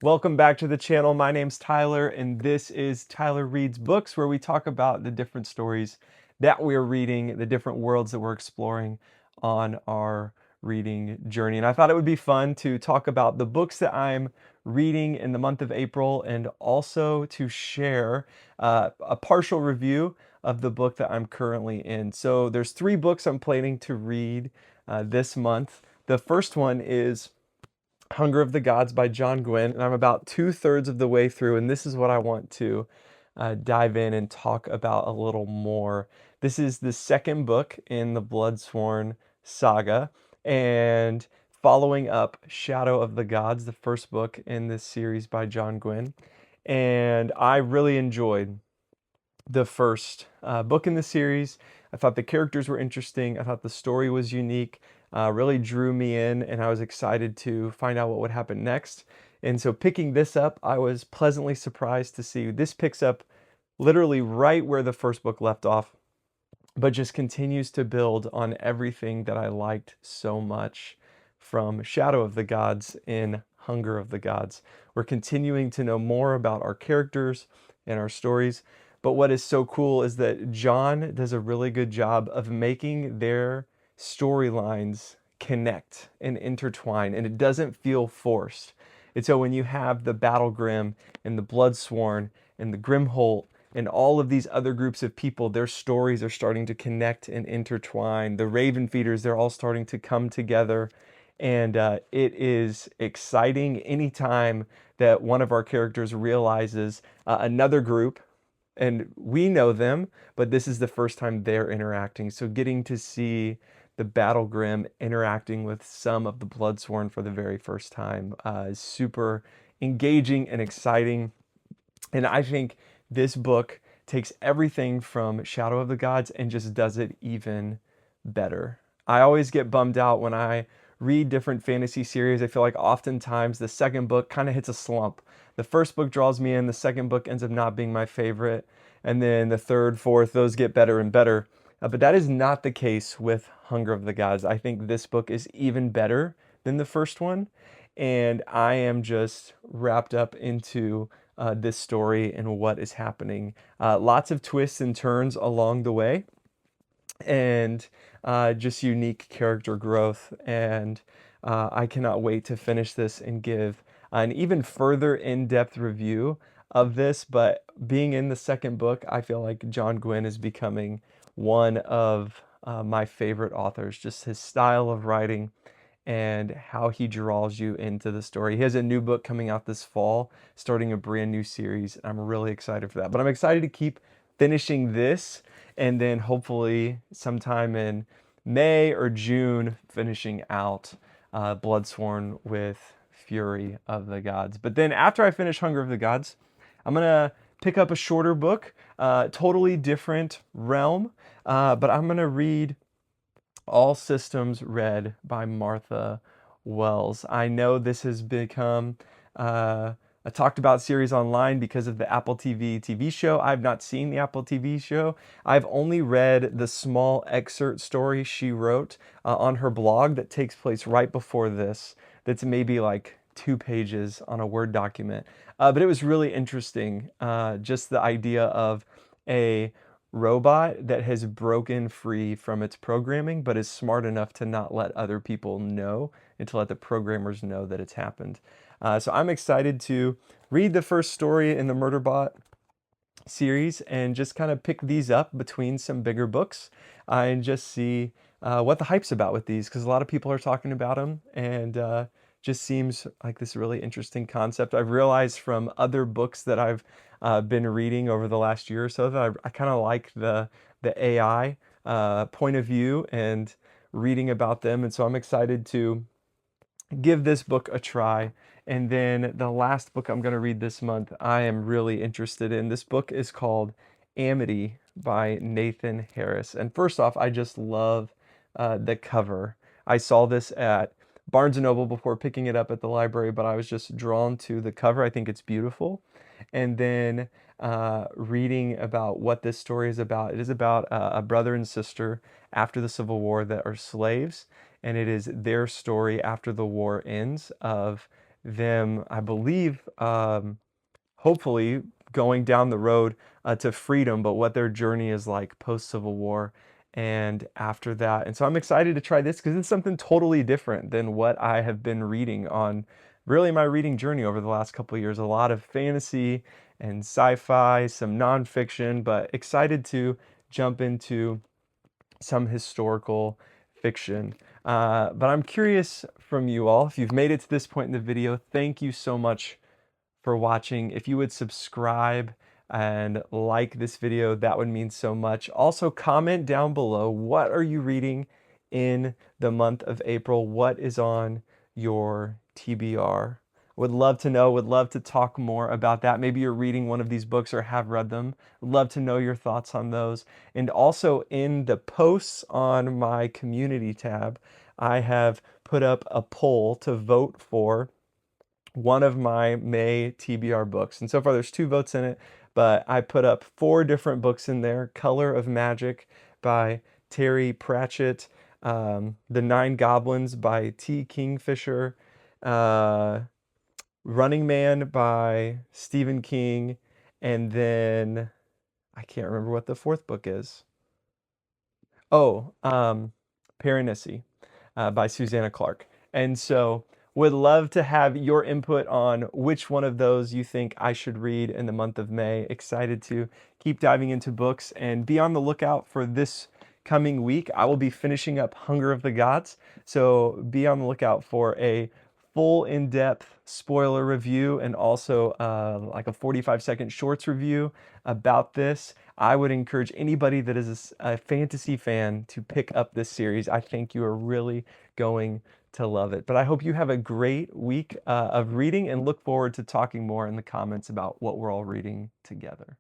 Welcome back to the channel. My name's Tyler, and this is Tyler Reads Books, where we talk about the different stories that we're reading, the different worlds that we're exploring on our reading journey. And I thought it would be fun to talk about the books that I'm reading in the month of April and also to share a partial review of the book that I'm currently in. So there's three books I'm planning to read this month. The first one is Hunger of the Gods by John Gwynne, and I'm about two-thirds of the way through, and this is what I want to dive in and talk about a little more. This is the second book in the Bloodsworn saga, and following up Shadow of the Gods, the first book in this series by John Gwynne. And I really enjoyed the first book in the series. I thought the characters were interesting. I thought the story was unique, really drew me in, and I was excited to find out what would happen next. And so, picking this up, I was pleasantly surprised to see this picks up literally right where the first book left off, but just continues to build on everything that I liked so much from Shadow of the Gods in Hunger of the Gods. We're continuing to know more about our characters and our stories. But what is so cool is that John does a really good job of making their storylines connect and intertwine, and it doesn't feel forced. And so when you have the Battle Grim and the Bloodsworn and the Grimholt and all of these other groups of people, their stories are starting to connect and intertwine. The Raven Feeders, they're all starting to come together. And it is exciting anytime that one of our characters realizes another group, and we know them, but this is the first time they're interacting. So getting to see the Battle Grim interacting with some of the Bloodsworn for the very first time is super engaging and exciting. And I think this book takes everything from Shadow of the Gods and just does it even better. I always get bummed out when I read different fantasy series. I feel like oftentimes the second book kind of hits a slump. The first book draws me in, the second book ends up not being my favorite, and then the third, fourth, those get better and better. But that is not the case with Hunger of the Gods. I think this book is even better than the first one, and I am just wrapped up into this story and what is happening. Lots of twists and turns along the way, and just unique character growth. And I cannot wait to finish this and give an even further in-depth review of this. But being in the second book, I feel like John Gwynne is becoming one of my favorite authors. Just his style of writing and how he draws you into the story. He has a new book coming out this fall, starting a brand new series. I'm really excited for that. But I'm excited to keep finishing this, and then hopefully sometime in May or June, finishing out Bloodsworn with Fury of the Gods. But then after I finish Hunger of the Gods, I'm going to pick up a shorter book, totally different realm, but I'm going to read All Systems Red by Martha Wells. I know this has become a talked about series online because of the Apple TV show. I've not seen the Apple TV show. I've only read the small excerpt story she wrote on her blog that takes place right before this. That's maybe like 2 pages on a Word document. But it was really interesting, just the idea of a robot that has broken free from its programming, but is smart enough to not let other people know and to let the programmers know that it's happened. So I'm excited to read the first story in the Murderbot series and just kind of pick these up between some bigger books and just see what the hype's about with these, because a lot of people are talking about them, and just seems like this really interesting concept. I've realized from other books that I've been reading over the last year or so that I kind of like the AI point of view and reading about them, and so I'm excited to give this book a try. And then the last book I'm going to read this month, I am really interested in. This book is called Amity by Nathan Harris. And first off, I just love the cover. I saw this at Barnes& and Noble before picking it up at the library, but I was just drawn to the cover. I think it's beautiful. And then reading about what this story is about. It is about a brother and sister after the Civil War that are slaves, and it is their story after the war ends of them, I believe, hopefully going down the road to freedom, but what their journey is like post Civil War and after that. And so I'm excited to try this because it's something totally different than what I have been reading on really my reading journey over the last couple of years. A lot of fantasy and sci-fi, some nonfiction, but excited to jump into some historical fiction. But I'm curious from you all, if you've made it to this point in the video, thank you so much for watching. If you would subscribe and like this video, that would mean so much. Also, comment down below, what are you reading in the month of April? What is on your TBR? Would love to know, would love to talk more about that. Maybe you're reading one of these books or have read them. Would love to know your thoughts on those. And also in the posts on my community tab, I have put up a poll to vote for one of my May TBR books. And so far there's 2 votes in it, but I put up 4 different books in there. Color of Magic by Terry Pratchett, The Nine Goblins by T. Kingfisher, uh, Running Man by Stephen King, and then I can't remember what the 4th book is. Oh, Piranesi by Susanna Clark. And so would love to have your input on which one of those you think I should read in the month of May. Excited to keep diving into books and be on the lookout for this coming week. I will be finishing up Hunger of the Gods. So be on the lookout for a full in-depth spoiler review and also like a 45-second shorts review about this. I would encourage anybody that is a fantasy fan to pick up this series. I think you are really going to love it. But I hope you have a great week of reading and look forward to talking more in the comments about what we're all reading together.